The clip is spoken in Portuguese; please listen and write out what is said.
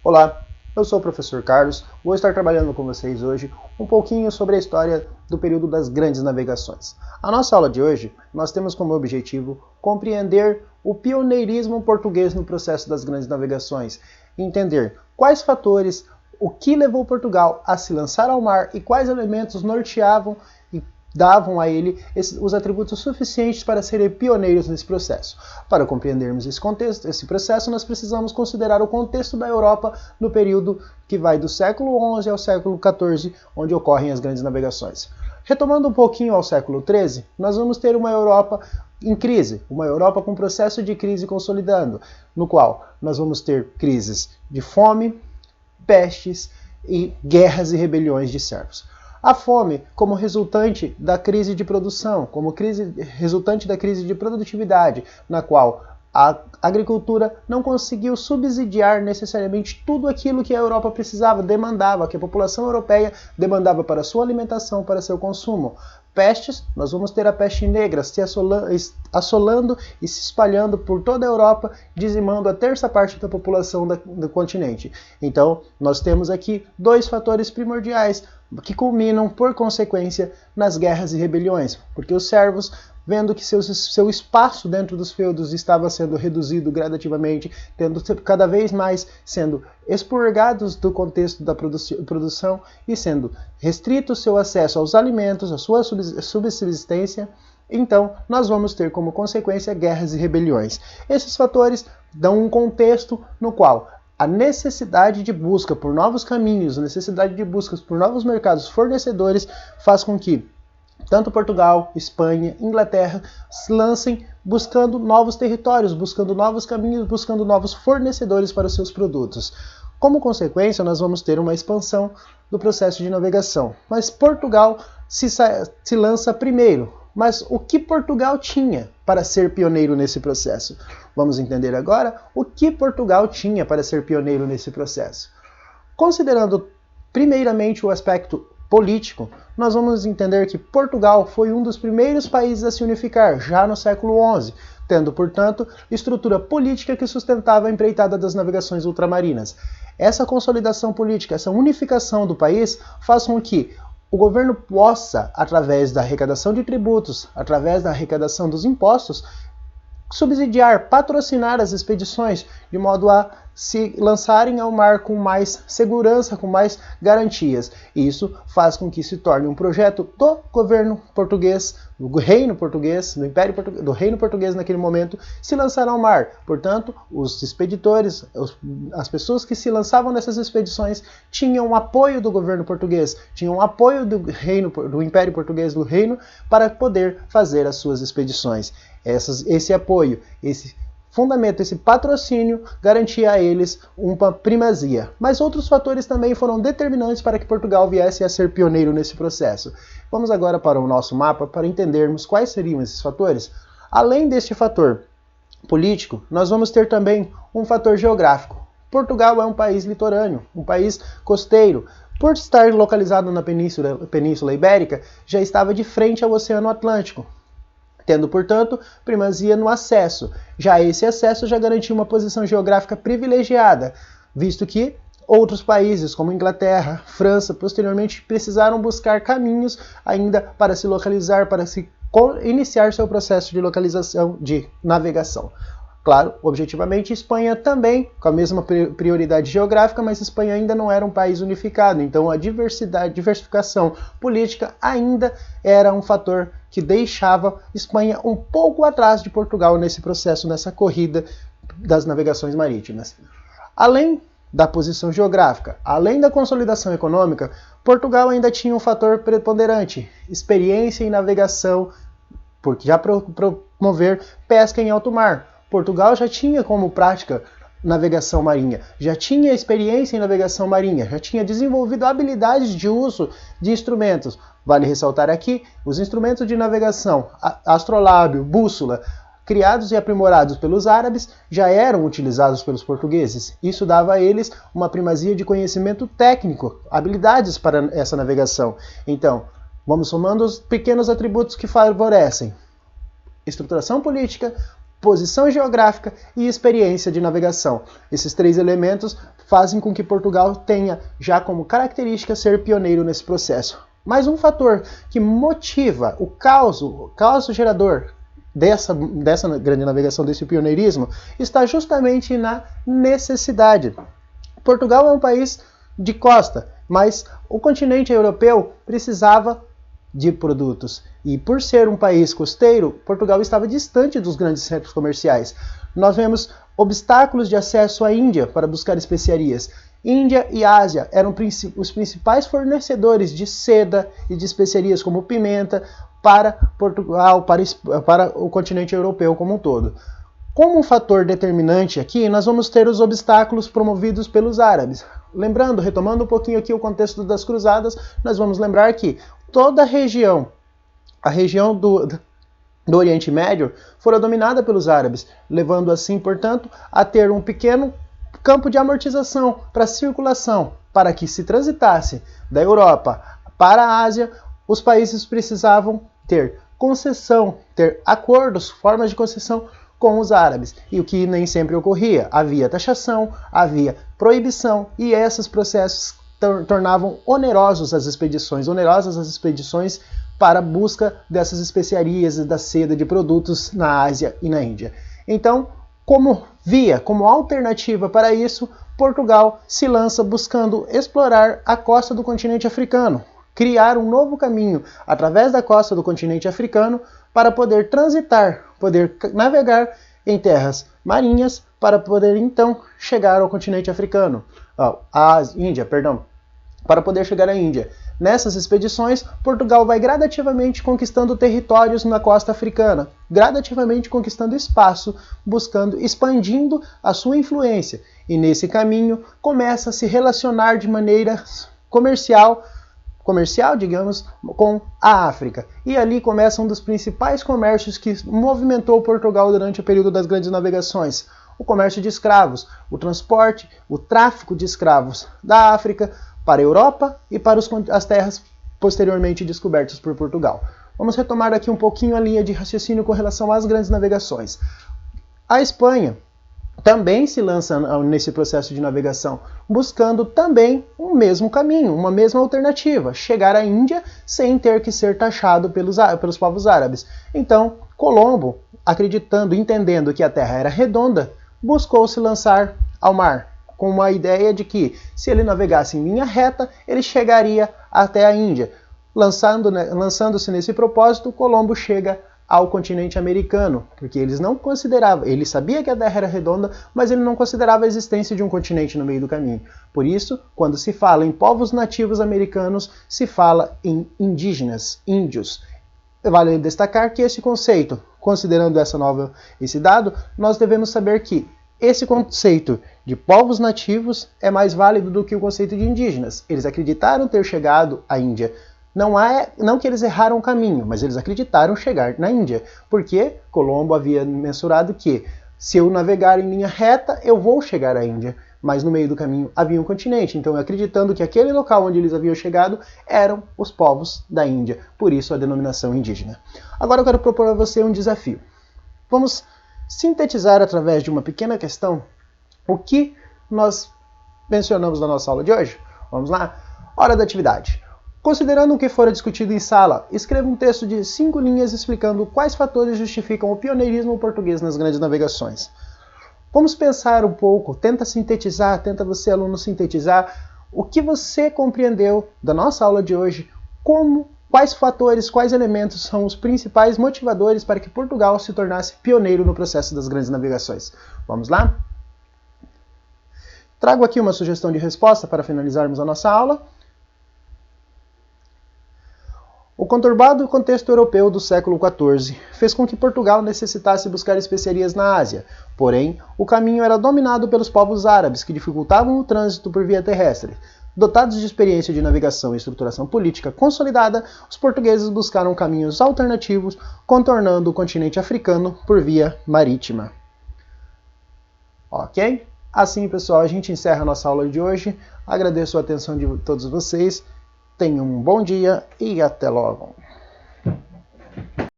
Olá, eu sou o professor Carlos, vou estar trabalhando com vocês hoje um pouquinho sobre a história do período das grandes navegações. A nossa aula de hoje, nós temos como objetivo compreender o pioneirismo português no processo das grandes navegações, entender quais fatores, o que levou Portugal a se lançar ao mar e quais elementos norteavam e davam a ele os atributos suficientes para serem pioneiros nesse processo. Para compreendermos esse contexto, esse processo, nós precisamos considerar o contexto da Europa no período que vai do século XI ao século XIV, onde ocorrem as grandes navegações. Retomando um pouquinho ao século XIII, nós vamos ter uma Europa em crise, uma Europa com processo de crise consolidando, no qual nós vamos ter crises de fome, pestes e guerras e rebeliões de servos. A fome como resultante da crise de produção, como resultante da crise de produtividade, na qual a agricultura não conseguiu subsidiar necessariamente tudo aquilo que a Europa precisava, demandava, que a população europeia demandava para sua alimentação, para seu consumo. Pestes, nós vamos ter a peste negra se assolando e se espalhando por toda a Europa, dizimando a terça parte da população do continente. Então, nós temos aqui dois fatores primordiais que culminam, por consequência, nas guerras e rebeliões, porque os servos, vendo que seu espaço dentro dos feudos estava sendo reduzido gradativamente, tendo cada vez mais sendo expurgados do contexto da produção e sendo restrito o seu acesso aos alimentos, a sua subsistência, então nós vamos ter como consequência guerras e rebeliões. Esses fatores dão um contexto no qual a necessidade de busca por novos caminhos, a necessidade de busca por novos mercados fornecedores faz com que tanto Portugal, Espanha, Inglaterra se lancem buscando novos territórios, buscando novos caminhos, buscando novos fornecedores para os seus produtos. Como consequência, nós vamos ter uma expansão do processo de navegação. Mas Portugal se lança primeiro. Mas o que Portugal tinha para ser pioneiro nesse processo? Vamos entender agora o que Portugal tinha para ser pioneiro nesse processo. Considerando primeiramente o aspecto político, nós vamos entender que Portugal foi um dos primeiros países a se unificar, já no século XI, tendo, portanto, estrutura política que sustentava a empreitada das navegações ultramarinas. Essa consolidação política, essa unificação do país, faz com que o governo possa, através da arrecadação de tributos, através da arrecadação dos impostos, subsidiar, patrocinar as expedições, de modo a se lançarem ao mar com mais segurança, com mais garantias. Isso faz com que se torne um projeto do governo português, do reino português, do Império Português, do reino português naquele momento, se lançar ao mar. Portanto, os expeditores, as pessoas que se lançavam nessas expedições tinham o apoio do governo português, tinham o apoio do reino, do Império Português, do reino, para poder fazer as suas expedições. Esse apoio, esse fundamento, esse patrocínio garantia a eles uma primazia. Mas outros fatores também foram determinantes para que Portugal viesse a ser pioneiro nesse processo. Vamos agora para o nosso mapa para entendermos quais seriam esses fatores. Além deste fator político, nós vamos ter também um fator geográfico. Portugal é um país litorâneo, um país costeiro. Por estar localizado na Península Ibérica, já estava de frente ao Oceano Atlântico, tendo, portanto, primazia no acesso. Já esse acesso já garantia uma posição geográfica privilegiada, visto que outros países, como Inglaterra, França, posteriormente precisaram buscar caminhos ainda para se localizar, para se iniciar seu processo de localização, de navegação. Claro, objetivamente, Espanha também, com a mesma prioridade geográfica, mas Espanha ainda não era um país unificado, então a diversificação política ainda era um fator que deixava Espanha um pouco atrás de Portugal nesse processo, nessa corrida das navegações marítimas. Além da posição geográfica, além da consolidação econômica, Portugal ainda tinha um fator preponderante, experiência em navegação, porque já promover pesca em alto mar. Portugal já tinha como prática navegação marinha, já tinha experiência em navegação marinha, já tinha desenvolvido habilidades de uso de instrumentos. Vale ressaltar aqui, os instrumentos de navegação, astrolábio, bússola, criados e aprimorados pelos árabes, já eram utilizados pelos portugueses. Isso dava a eles uma primazia de conhecimento técnico, habilidades para essa navegação. Então, vamos somando os pequenos atributos que favorecem: estruturação política, posição geográfica e experiência de navegação. Esses três elementos fazem com que Portugal tenha já como característica ser pioneiro nesse processo. Mas um fator que motiva o caos gerador dessa grande navegação, desse pioneirismo, está justamente na necessidade. Portugal é um país de costa, mas o continente europeu precisava de produtos. E por ser um país costeiro, Portugal estava distante dos grandes centros comerciais. Nós vemos obstáculos de acesso à Índia para buscar especiarias. Índia e Ásia eram os principais fornecedores de seda e de especiarias como pimenta para Portugal, para o continente europeu como um todo. Como um fator determinante aqui, nós vamos ter os obstáculos promovidos pelos árabes. Lembrando, retomando um pouquinho aqui o contexto das cruzadas, nós vamos lembrar que toda a região do Oriente Médio, fora dominada pelos árabes, levando assim, portanto, a ter um pequeno campo de amortização para a circulação, para que se transitasse da Europa para a Ásia, os países precisavam ter concessão, ter acordos, formas de concessão com os árabes, e o que nem sempre ocorria. Havia taxação, havia proibição, e esses processos tornavam onerosas as expedições para a busca dessas especiarias e da seda de produtos na Ásia e na Índia. Então, como alternativa para isso, Portugal se lança buscando explorar a costa do continente africano, criar um novo caminho através da costa do continente africano para poder transitar, poder navegar em terras marinhas para poder então chegar ao continente africano, para poder chegar à Índia. Nessas expedições, Portugal vai gradativamente conquistando territórios na costa africana, gradativamente conquistando espaço, expandindo a sua influência. E nesse caminho começa a se relacionar de maneira comercial, digamos, com a África. E ali começa um dos principais comércios que movimentou Portugal durante o período das grandes navegações. O comércio de escravos, o transporte, o tráfico de escravos da África para a Europa e para as terras posteriormente descobertas por Portugal. Vamos retomar aqui um pouquinho a linha de raciocínio com relação às grandes navegações. A Espanha também se lança nesse processo de navegação, buscando também um mesmo caminho, uma mesma alternativa, chegar à Índia sem ter que ser taxado pelos povos árabes. Então, Colombo, acreditando, entendendo que a Terra era redonda, buscou se lançar ao mar, com uma ideia de que, se ele navegasse em linha reta, ele chegaria até a Índia. Lançando-se nesse propósito, Colombo chega ao continente americano, porque ele sabia que a Terra era redonda, mas ele não considerava a existência de um continente no meio do caminho. Por isso, quando se fala em povos nativos americanos, se fala em indígenas, índios. Vale destacar que esse conceito, considerando esse dado, nós devemos saber que esse conceito de povos nativos é mais válido do que o conceito de indígenas. Eles acreditaram ter chegado à Índia. Não que eles erraram o caminho, mas eles acreditaram chegar na Índia, porque Colombo havia mensurado que se eu navegar em linha reta, eu vou chegar à Índia. Mas no meio do caminho havia um continente, então acreditando que aquele local onde eles haviam chegado eram os povos da Índia, por isso a denominação indígena. Agora eu quero propor a você um desafio. Vamos sintetizar através de uma pequena questão o que nós mencionamos na nossa aula de hoje. Vamos lá? Hora da atividade. Considerando o que fora discutido em sala, escreva um texto de 5 linhas explicando quais fatores justificam o pioneirismo português nas grandes navegações. Vamos pensar um pouco, tenta você, aluno, sintetizar o que você compreendeu da nossa aula de hoje, quais fatores, quais elementos são os principais motivadores para que Portugal se tornasse pioneiro no processo das grandes navegações. Vamos lá? Trago aqui uma sugestão de resposta para finalizarmos a nossa aula. O conturbado contexto europeu do século XIV fez com que Portugal necessitasse buscar especiarias na Ásia, porém, o caminho era dominado pelos povos árabes, que dificultavam o trânsito por via terrestre. Dotados de experiência de navegação e estruturação política consolidada, os portugueses buscaram caminhos alternativos, contornando o continente africano por via marítima. Ok? Assim, pessoal, a gente encerra a nossa aula de hoje. Agradeço a atenção de todos vocês. Tenham um bom dia e até logo!